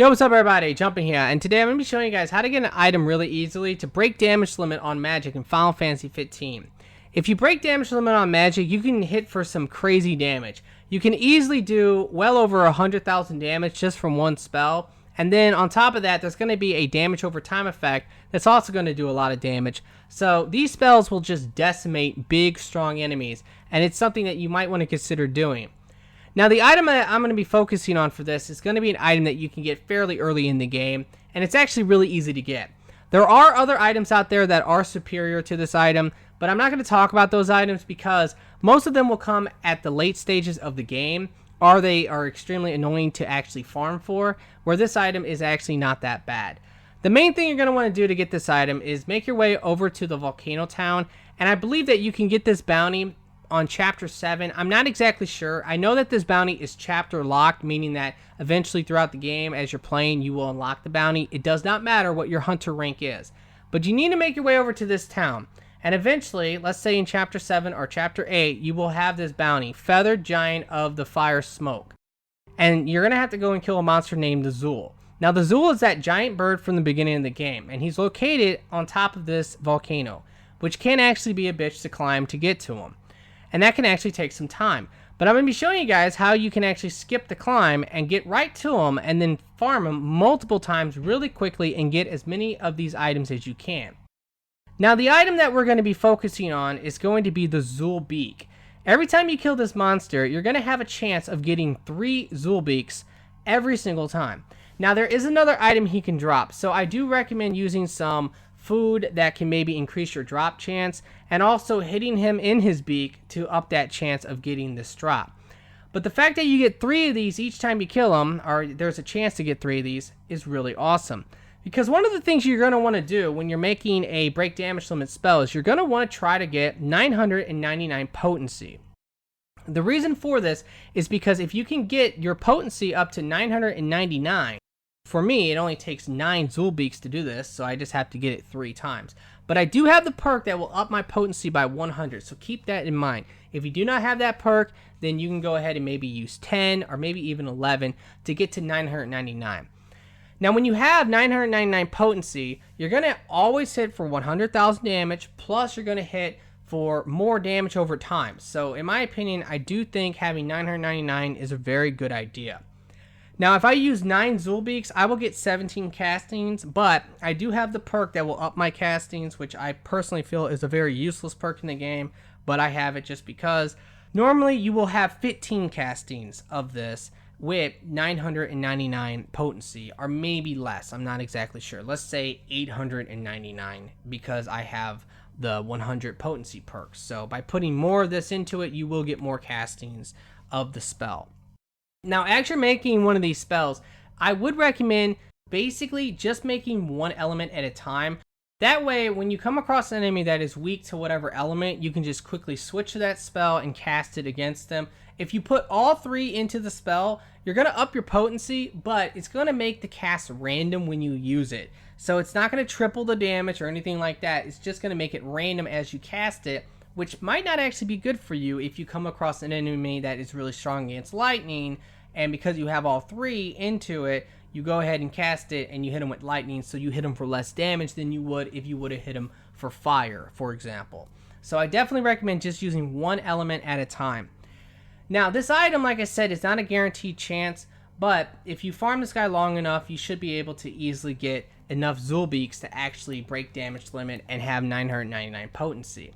Yo, what's up everybody, Jumping here, and today I'm going to be showing you guys how to get an item really easily to break damage limit on Magic in Final Fantasy 15. If you break damage limit on Magic, you can hit for some crazy damage. You can easily do well over 100,000 damage just from one spell, and then on top of that, there's going to be a damage over time effect that's also going to do a lot of damage. So these spells will just decimate big, strong enemies, and it's something that you might want to consider doing. Now, the item that I'm going to be focusing on for this is going to be an item that you can get fairly early in the game, and it's actually really easy to get. There are other items out there that are superior to this item, but I'm not going to talk about those items because most of them will come at the late stages of the game, or they are extremely annoying to actually farm for, where this item is actually not that bad. The main thing you're going to want to do to get this item is make your way over to the Volcano Town, and I believe that you can get this bounty on chapter 7. I'm not exactly sure. I know that this bounty is chapter locked, meaning that eventually throughout the game as you're playing you will unlock the bounty. It does not matter what your hunter rank is, but you need to make your way over to this town, and eventually, let's say in chapter 7 or chapter 8, you will have this bounty, Feathered Giant of the Fire Smoke, and you're gonna have to go and kill a monster named the Zool. Now the Zool is that giant bird from the beginning of the game, and he's located on top of this volcano, which can actually be a bitch to climb to get to him. And that can actually take some time. But I'm going to be showing you guys how you can actually skip the climb and get right to them and then farm them multiple times really quickly and get as many of these items as you can. Now the item that we're going to be focusing on is going to be the Zool Beak. Every time you kill this monster, you're going to have a chance of getting 3 Zool Beaks every single time. Now there is another item he can drop, so I do recommend using some food that can maybe increase your drop chance, and also hitting him in his beak to up that chance of getting this drop. But the fact that you get 3 of these each time you kill him, or there's a chance to get 3 of these, is really awesome. Because one of the things you're going to want to do when you're making a break damage limit spell is you're going to want to try to get 999 potency. The reason for this is because if you can get your potency up to 999, for me, it only takes 9 Zool Beaks to do this, so I just have to get it 3 times. But I do have the perk that will up my potency by 100, so keep that in mind. If you do not have that perk, then you can go ahead and maybe use 10 or maybe even 11 to get to 999. Now, when you have 999 potency, you're going to always hit for 100,000 damage, plus you're going to hit for more damage over time. So, in my opinion, I do think having 999 is a very good idea. Now, if I use 9 Zool Beaks, I will get 17 castings, but I do have the perk that will up my castings, which I personally feel is a very useless perk in the game, but I have it just because. Normally, you will have 15 castings of this with 999 potency, or maybe less. I'm not exactly sure. Let's say 899 because I have the 100 potency perk. So by putting more of this into it, you will get more castings of the spell. Now, as you're making one of these spells, I would recommend basically just making one element at a time. That way, when you come across an enemy that is weak to whatever element, you can just quickly switch to that spell and cast it against them. If you put all 3 into the spell, you're going to up your potency, but it's going to make the cast random when you use it. So it's not going to triple the damage or anything like that. It's just going to make it random as you cast it, which might not actually be good for you if you come across an enemy that is really strong against lightning, and because you have all 3 into it, you go ahead and cast it and you hit them with lightning, so you hit them for less damage than you would if you would have hit them for fire, for example. So I definitely recommend just using one element at a time. Now, this item, like I said, is not a guaranteed chance, but if you farm this guy long enough, you should be able to easily get enough Zool Beaks to actually break damage limit and have 999 potency.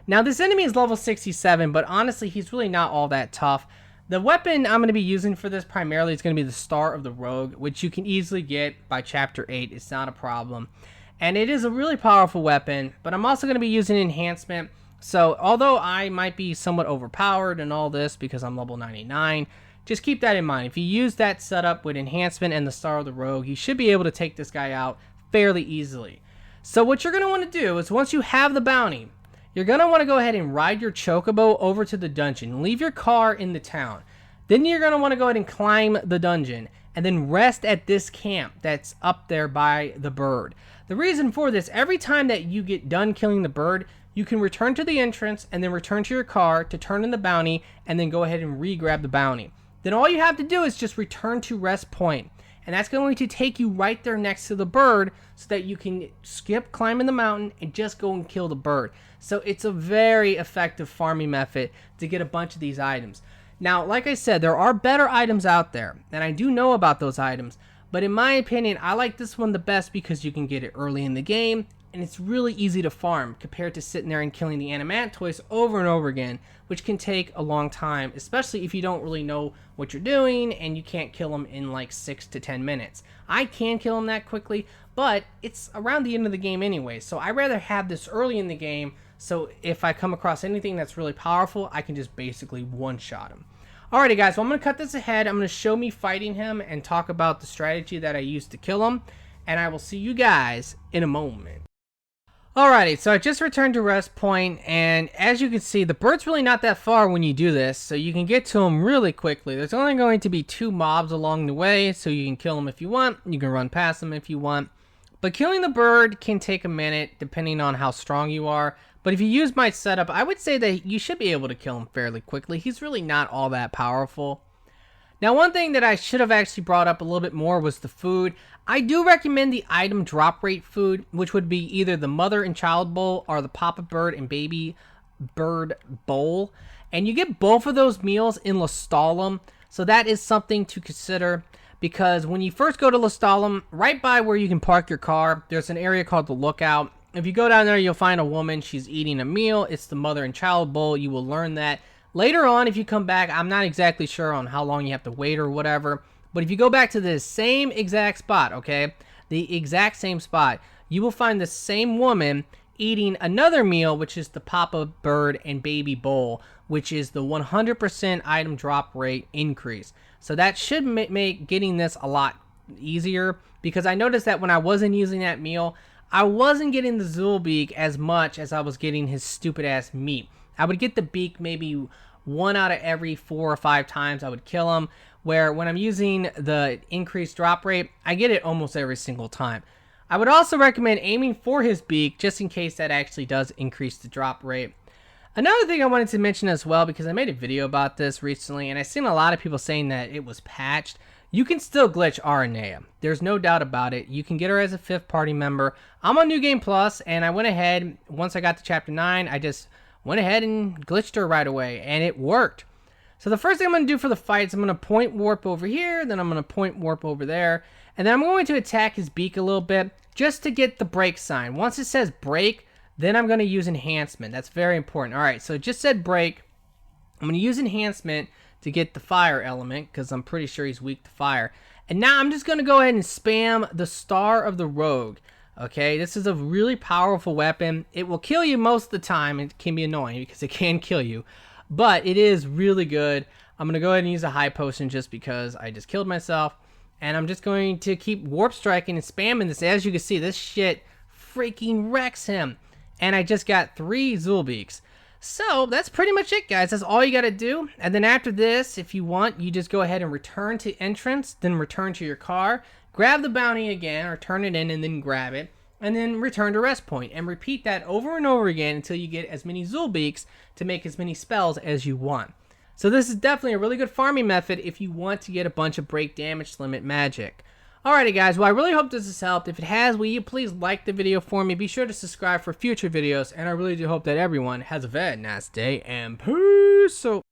Now, this enemy is level 67, but honestly, he's really not all that tough. The weapon I'm going to be using for this primarily is going to be the Star of the Rogue, which you can easily get by chapter 8. It's not a problem. And it is a really powerful weapon, but I'm also going to be using enhancement. So, although I might be somewhat overpowered and all this because I'm level 99, just keep that in mind. If you use that setup with enhancement and the Star of the Rogue, you should be able to take this guy out fairly easily. So, what you're going to want to do is once you have the bounty, you're going to want to go ahead and ride your chocobo over to the dungeon. Leave your car in the town. Then you're going to want to go ahead and climb the dungeon and then rest at this camp that's up there by the bird. The reason for this, every time that you get done killing the bird, you can return to the entrance and then return to your car to turn in the bounty and then go ahead and re-grab the bounty. Then all you have to do is just return to rest point. and that's going to take you right there next to the bird so that you can skip climbing the mountain and just go and kill the bird. So it's a very effective farming method to get a bunch of these items. Now, like I said, there are better items out there, and I do know about those items, but in my opinion, I like this one the best because you can get it early in the game, and it's really easy to farm compared to sitting there and killing the animatoids over and over again, which can take a long time, especially if you don't really know what you're doing and you can't kill them in like 6 to 10 minutes. I can kill them that quickly, but it's around the end of the game anyway, so I'd rather have this early in the game, so if I come across anything that's really powerful, I can just basically one-shot him. Alrighty guys, well I'm going to cut this ahead. I'm going to show me fighting him and talk about the strategy that I used to kill him, and I will see you guys in a moment. Alrighty, so I just returned to rest point, and as you can see, the bird's really not that far when you do this, so you can get to him really quickly. There's only going to be 2 mobs along the way, so you can kill them if you want, you can run past them if you want. But killing the bird can take a minute, depending on how strong you are. But if you use my setup, I would say that you should be able to kill him fairly quickly. He's really not all that powerful. Now, one thing that I should have actually brought up a little bit more was the food. I do recommend the item drop rate food, which would be either the mother and child bowl or the papa bird and baby bird bowl. And you get both of those meals in Lestalem, so that is something to consider. Because when you first go to Lestalem, right by where you can park your car, there's an area called the Lookout. If you go down there, you'll find a woman. She's eating a meal. It's the mother and child bowl. You will learn that. Later on, if you come back, I'm not exactly sure on how long you have to wait or whatever. But if you go back to the same exact spot, okay, the exact same spot, you will find the same woman eating another meal, which is the papa bird and baby bowl, which is the 100% item drop rate increase. So that should make getting this a lot easier, because I noticed that when I wasn't using that meal, I wasn't getting the Zulbeak as much as I was getting his stupid ass meat. I would get the beak maybe 1 out of every 4 or 5 times I would kill him, where when I'm using the increased drop rate, I get it almost every single time. I would also recommend aiming for his beak, just in case that actually does increase the drop rate. Another thing I wanted to mention as well, because I made a video about this recently, and I've seen a lot of people saying that it was patched. You can still glitch Aranea. There's no doubt about it. You can get her as a 5th party member. I'm on New Game Plus, and I went ahead, once I got to Chapter 9, I just went ahead and glitched her right away, and it worked. So the first thing I'm going to do for the fight is I'm going to point warp over here, then I'm going to point warp over there, and then I'm going to attack his beak a little bit, just to get the break sign. Once it says break, then I'm going to use enhancement. That's very important. Alright, so it just said break. I'm going to use enhancement to get the fire element, because I'm pretty sure he's weak to fire. And now I'm just going to go ahead and spam the Star of the Rogue. Okay, this is a really powerful weapon. It will kill you most of the time. It can be annoying because it can kill you, but it is really good. I'm going to go ahead and use a high potion just because I just killed myself. And I'm just going to keep warp striking and spamming this. As you can see, this shit freaking wrecks him. And I just got 3 Zulbeaks. So that's pretty much it, guys. That's all you got to do. And then after this, if you want, you just go ahead and return to entrance, then return to your car, grab the bounty again, or turn it in and then grab it, and then return to rest point. And repeat that over and over again until you get as many Zulbeaks to make as many spells as you want. So this is definitely a really good farming method if you want to get a bunch of break damage limit magic. Alrighty guys, well I really hope this has helped. If it has, will you please like the video for me? Be sure to subscribe for future videos, and I really do hope that everyone has a very nice day, and peace out.